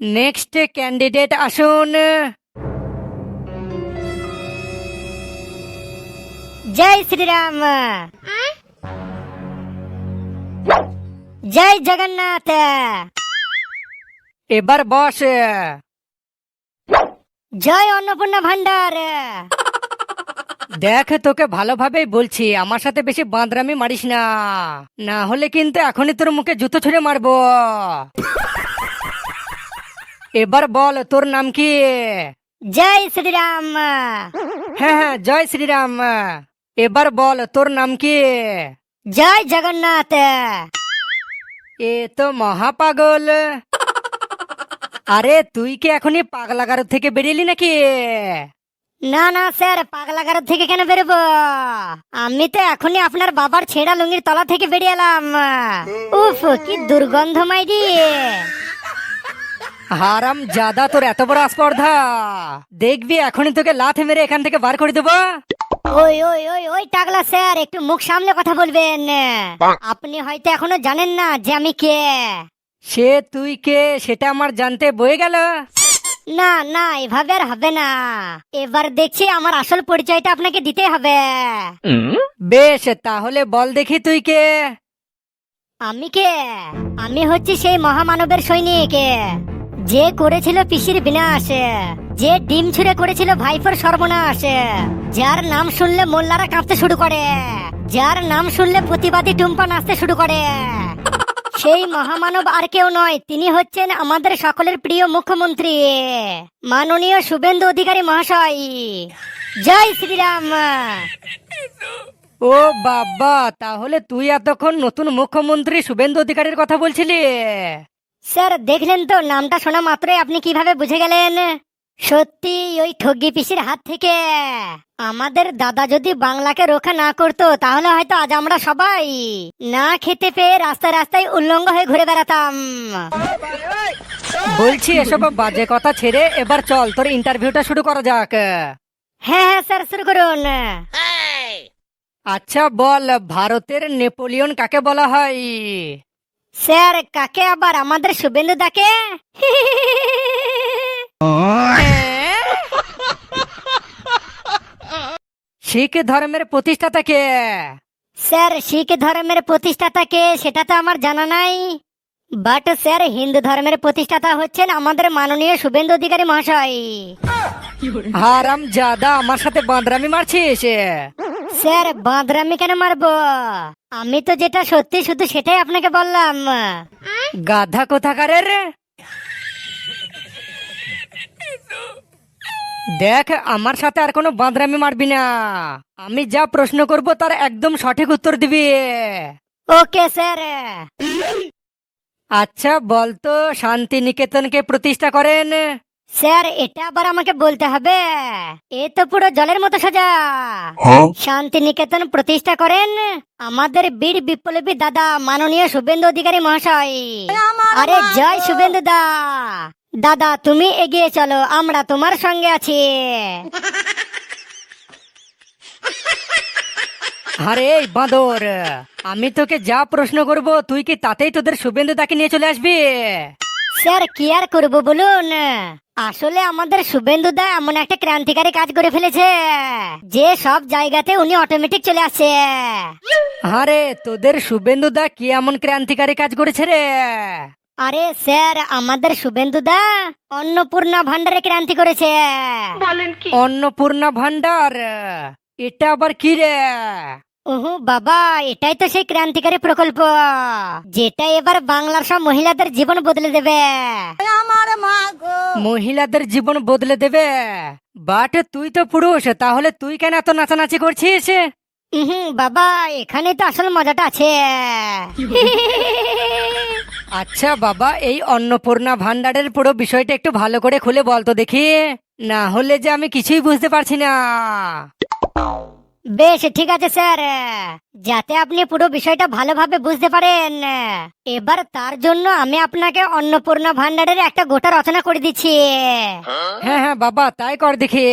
Next candidate আসুন। জয় শ্রীরাম। জয় জগন্নাথ। এবার বস। জয় অন্নপূর্ণা ভান্ডার। দেখ, তোকে ভালোভাবেই বলছি, আমার সাথে বেশি বাঁদরামি মারিস না, না হলে কিন্তু এখনই তোর মুখে জুতো ছুঁড়ে মারবো। এবার বল, তোর নাম কি? জয় শ্রীরাম। হ্যাঁ হ্যাঁ, জয় শ্রীরাম। এবার বল, তোর নাম কি? জয় জগন্নাথ। এ তো মহা পাগল। আরে তুই কি এখনই পাগলাগারদ থেকে বেরিয়েলি নাকি? না না স্যার, পাগলাগারদ থেকে কেন বেরোবো? আমি তো এখনই আপনার বাবার ছেঁড়া লুঙ্গির তলা থেকে বেরিয়ে এলাম। উফ, কি দুর্গন্ধ মাইরি। হারাম জাদা, তোর এত বড় আস্পর্ধা! দেখবি এখনই তোকে লাথ মেরে এখান থেকে বার করে দেবো। ওই ওই ওই ওই টাকলা স্যার, একটু মুখ সামলে কথা বলবেন। আপনি হয়তো এখনো জানেন না যে আমি কে। সে তুই কে সেটা আমার জানতে বয়ে গেল। না না, এভাবে আর হবে না। এবার দেখছি আমার আসল পরিচয়টা আপনাকে দিতে হবে। বেশ, তাহলে বল দেখি তুই কে? আমি কে? আমি হচ্ছি সেই মহামানবের সৈনিক, যে করেছিল পিসির বিনাশ, যে ডিম ছুঁড়ে করেছিল ভাইফোর সর্বনাশ, যার নাম শুনলে মোল্লারা কাঁপতে শুরু করে, যার নাম শুনলে প্রতিবাদী টুম্পা নাচতে শুরু করে। সেই মহামানব আর কেউ নয়, তিনি হচ্ছেন আমাদের সকলের প্রিয় মুখ্যমন্ত্রী মাননীয় শুভেন্দু অধিকারী মহাশয়। জয় শ্রীরাম। ও বাবা, তাহলে তুই এতক্ষণ নতুন মুখ্যমন্ত্রী শুভেন্দু অধিকারীর কথা বলছিলি? স্যার দেখলেন তো, নামটা শোনা মাত্রই আপনি কিভাবে বুঝে গেলেন? সত্যি ওই ঠগি পিসির হাত থেকে আমাদের দাদা যদি বাংলাকে রক্ষা না করতো, তাহলে হয়তো আজ আমরা সবাই না খেতে পেয়ে রাস্তায় রাস্তায় উল্লঙ্গ হয়ে ঘুরে বেড়াতাম। বলছি, এসব বাজে কথা ছেড়ে এবার চল, তোর ইন্টারভিউটা শুরু করা যাক। হ্যাঁ হ্যাঁ স্যার, শুরু করুন। আচ্ছা বল, ভারতের নেপোলিয়ন কাকে বলা হয়? স্যার কাকে আবার? আমাদের শুভেন্দু দাকে। শিখ ধর্মের প্রতিষ্ঠাতা কে? স্যার শিখ ধর্মের প্রতিষ্ঠাতা কে সেটা তো আমার জানা নাই, বাট স্যার হিন্দু ধর্মের প্রতিষ্ঠাতা হচ্ছেন আমাদের মাননীয় শুভেন্দু অধিকারী মহাশয়। হারাম জাদা, আমার সাথে বাঁদরামি মারছিস? স্যার বাঁদরামি কেন মারবো? আমি তো যেটা সত্যি শুধু সেটাই আপনাকে বললাম। গাধা কোথাকারের! দেখ, আমার সাথে আর কোনো বাঁদরামি মারবি না। আমি যা প্রশ্ন করব তার একদম সঠিক উত্তর দিবি। Okay sir. আচ্ছা বলতো, শান্তিনিকেতনকে প্রতিষ্ঠা করেন? স্যার এটা আবার আমাকে বলতে হবে? এ তো পুরো জলের মতো সোজা। শান্তিনিকেতন প্রতিষ্ঠা করেন আমাদের বীর বিপ্লবী দাদা মাননীয় শুভেন্দু অধিকারী মহাশয়। আরে জয় শুভেন্দু দা। দাদা তুমি এগিয়ে চলো, আমরা তোমার সঙ্গে আছি। আরে এই বাঁদর, আমি তোকে যা প্রশ্ন করব তুই কি তাতেই তোদের শুভেন্দু তাকে নিয়ে চলে আসবি? স্যার কি আর করবো বলুন, আসলে আমাদের শুভেন্দু দা এমন একটা ক্রান্তিকারী কাজ করে ফেলেছে যে সব জায়গাতে উনি অটোমেটিক চলে আসছে। আরে তোদের শুভেন্দু দা কি এমন ক্রান্তিকারী কাজ করেছে রে? আরে স্যার আমাদের শুভেন্দু দা অন্নপূর্ণা ভান্ডারে ক্রান্তি করেছে। অন্নপূর্ণা ভান্ডার? এটা আবার কি রে? ওহো বাবা, এটাই তো সেই ক্রান্তিকারী প্রকল্প যেটা এবার বাংলার সব মহিলাদের জীবন বদলে দেবে। মহিলাদের জীবন বদলে দেবে? বাট তুই তো পুরুষ, তাহলে তুই কেন এত নাচানাচি করছিস? বাবা, এখানে তো আসল মজাটা আছে। আচ্ছা বাবা, এই অন্নপূর্ণা ভান্ডারের পুরো বিষয়টা একটু ভালো করে খুলে বলতো দেখি, না হলে যে আমি কিছুই বুঝতে পারছি না। বেশ ঠিক আছে স্যার, যাতে আপনি পুরো বিষয়টা ভালোভাবে বুঝতে পারেন, এবার তার জন্য আমি আপনাকে অন্নপূর্ণা ভান্ডারের একটা গোটা রচনা করে দিচ্ছি। হ্যাঁ হ্যাঁ বাবা, তাই কর দেখি।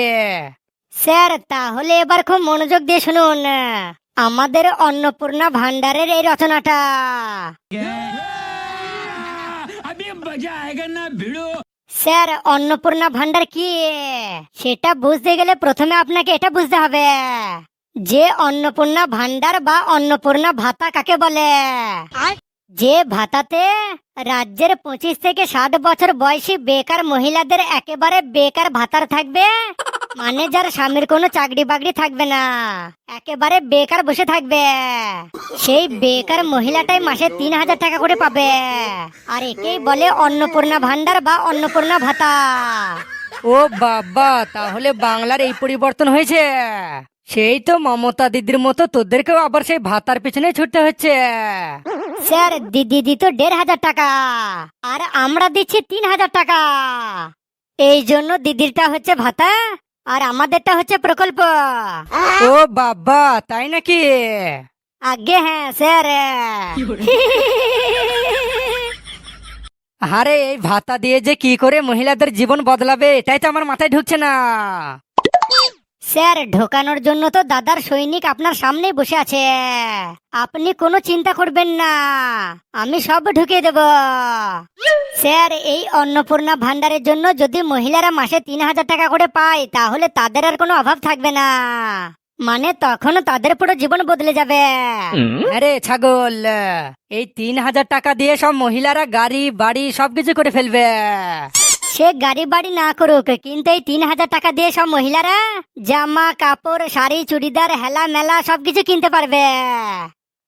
স্যার তাহলে এবার খুব মনোযোগ দিয়ে শুনুন আমাদের অন্নপূর্ণা ভান্ডারের এই রচনাটা। স্যার অন্নপূর্ণা ভান্ডার কি সেটা বুঝতে গেলে প্রথমে আপনাকে এটা বুঝতে হবে যে অন্নপূর্ণা ভান্ডার বা অন্নপূর্ণা ভাতা কাকে বলে। যে ভাতাতে রাজ্যের 25 থেকে 60 বছর বয়সী বেকার মহিলাদের একেবারে বেকার ভাতার থাকবে, মানে যার স্বামীর কোনো চাকরি বাকরি থাকবে না, একেবারে বেকার বসে থাকবে, সেই বেকার মহিলাটাই মাসে 3000 টাকা করে পাবে। আর একেই বলে অন্নপূর্ণা ভান্ডার বা অন্নপূর্ণা ভাতা। ও বাবা, তাহলে বাংলার এই পরিবর্তন হয়েছে। সেই তো মমতা দিদির মতো তোদেরকেও আবার সেই ভাতার পেছনে ছুটতে হচ্ছে। স্যার দিদি দিত 1500 টাকা আর আমরা দিচ্ছি 3000 টাকা। এই জন্য দিদিরটা হচ্ছে ভাতা আর আমাদেরটা হচ্ছে প্রকল্প। ও বাবা, তাই নাকি? আগে হ্যাঁ স্যার। আরে এই ভাতা দিয়ে যে কি করে মহিলাদের জীবন বদলাবে এটাই তো আমার মাথায় ঢুকছে না। স্যার ঢোকানোর জন্য তো দাদার সৈনিক আপনার সামনেই বসে আছে, আপনি কোনো চিন্তা করবেন না, আমি সব ঢুকিয়ে দেব। স্যার এই অন্নপূর্ণা ভান্ডারের জন্য যদি মহিলারা মাসে 3000 টাকা করে পায় তাহলে তাদের আর কোনো অভাব থাকবে না, মানে তখন তাদের পুরো জীবন বদলে যাবে। আরে ছাগল, এই 3000 টাকা দিয়ে সব মহিলারা গাড়ি বাড়ি সবকিছু করে ফেলবে। সে গাড়ি বাড়ি না করুক, কিন্তু এই 3000 টাকা দিয়ে সব মহিলারা জামা কাপড় শাড়ি চুড়িদার হেলা মেলা সবকিছু কিনতে পারবে,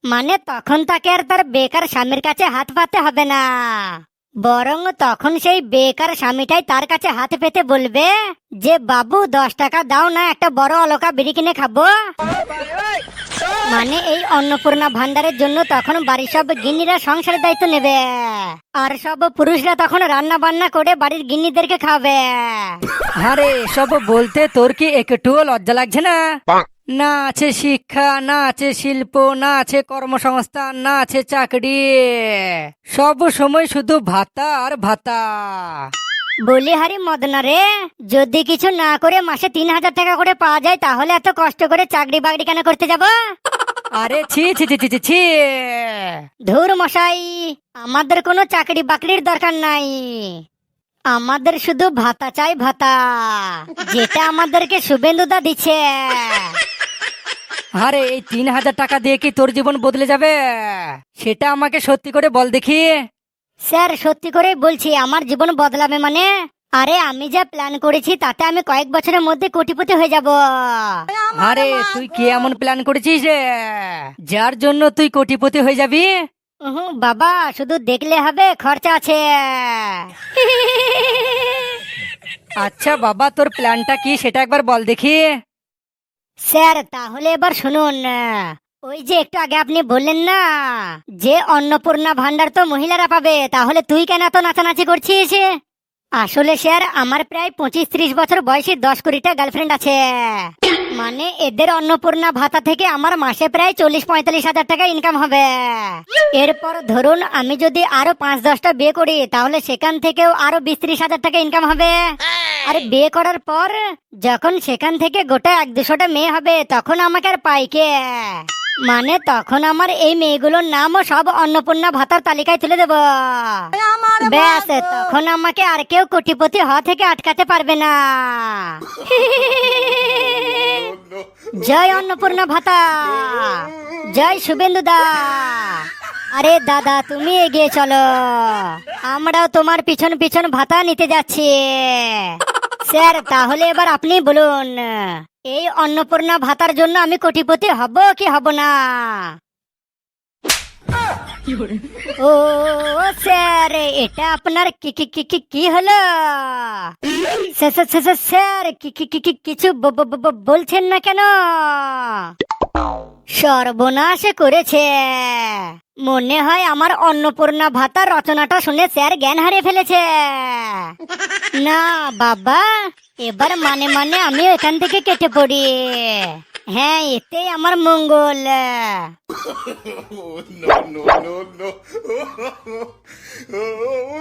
মানে তখন তাকে আর তার বেকার স্বামীর কাছে হাত পাতে হবে না, বরং তখন সেই বেকার স্বামীটাই তার কাছে হাত পেতে বলবে যে বাবু 10 টাকা দাও না, একটা বড় অলকা বিড়ি কিনে খাবো। মানে এই অন্নপূর্ণা ভান্ডারের জন্য তখন বাড়ির সব গিন্নিরা সংসারের দায়িত্ব নেবে আর সব পুরুষরা তখন রান্না বান্না করে বাড়ির গিন্নিদেরকে খাবে। আরে সব বলতে তোর কি একটুও লজ্জা লাগছে না? না আছে শিক্ষা, না আছে শিল্প, না আছে কর্মসংস্থান, না আছে চাকরি, সব সময় শুধু ভাতা আর ভাতা। বলি হারি মদনা রে, যদি কিছু না করে মাসে 3000 টাকা করে পাওয়া যায় তাহলে এত কষ্ট করে চাকরি বাকরি কেন করতে যাব? আরে ছি ছি ছি ছি ছি ছি। ধুর মশাই, আমাদের কোনো চাকরি বাকরির দরকার নাই, আমাদের শুধু ভাতা চাই, ভাতা, যেটা আমাদেরকে শুভেন্দুদা দিচ্ছে। আরে এই 3000 টাকা দিয়ে কি তোর জীবন বদলে যাবে? সেটা আমাকে সত্যি করে বল দেখি। স্যার সত্যি করে বলছি আমার জীবন বদলাবে মানে, আরে আমি যা প্ল্যান করেছি তাতে আমি কয়েক বছরের মধ্যে কোটিপতি হয়ে যাব। আরে তুই কি এমন প্ল্যান করেছিস রে যার জন্য তুই কোটিপতি হয়ে যাবি? বাবা শুধু দেখলে হবে, খরচা আছে। আচ্ছা বাবা, তোর প্ল্যানটা কি সেটা একবার বল দেখি। স্যার তাহলে এবার শুনুন, ওই যে একটু আগে আপনি বললেন না যে অন্নপূর্ণা ভান্ডার তো মহিলারা পাবে, তাহলে তুই কেন এত নাচানাচি করছিস? আসলে স্যার আমার প্রায় 25-30 বছর বয়সী 10 কোটিটা গার্লফ্রেন্ড আছে, মানে এদের অন্নপূর্ণা ভাতা থেকে আমার মাসে প্রায় 40-45 হাজার টাকা ইনকাম হবে। এরপর ধরুন আমি যদি আরো 5-10টা বিয়ে করি তাহলে সেখান থেকেও আরো 20-30 হাজার টাকা ইনকাম হবে। আর বিয়ে করার পর যখন সেখান থেকে গোটা 100-200টা মেয়ে হবে তখন আমাকে আর পাই কে? মানে তখন আমার এই মেয়েগুলোর নামও সব অন্নপূর্ণা ভাতার তালিকায় তুলে দেব, ব্যাস তখন আমাকে আর কেউ কোটিপতি হওয়া থেকে আটকাতে পারবে না। জয় অন্নপূর্ণা ভাতা, জয় শুভেন্দুদা। আরে দাদা তুমি এগিয়ে চলো, আমরাও তোমার পিছন পিছন ভাতা নিতে যাচ্ছি। স্যার তাহলে এবার আপনি বলুন, এই অন্নপূর্ণা ভাতার জন্য আমি কোটিপতি হব কি হব না? ও স্যার এটা আপনার কি কি কি কি কি হলো? স্যার কিছু বলছেন না কেন? সর্বনাশ করেছে, মনে হয় আমার অন্নপূর্ণা ভাতার রচনাটা শুনে স্যার জ্ঞান হারিয়ে ফেলেছে। না বাবা, এবার মানে মানে আমি এখান থেকে কেটে পড়ি, হ্যাঁ এতেই আমার মঙ্গল। no, no, no, no.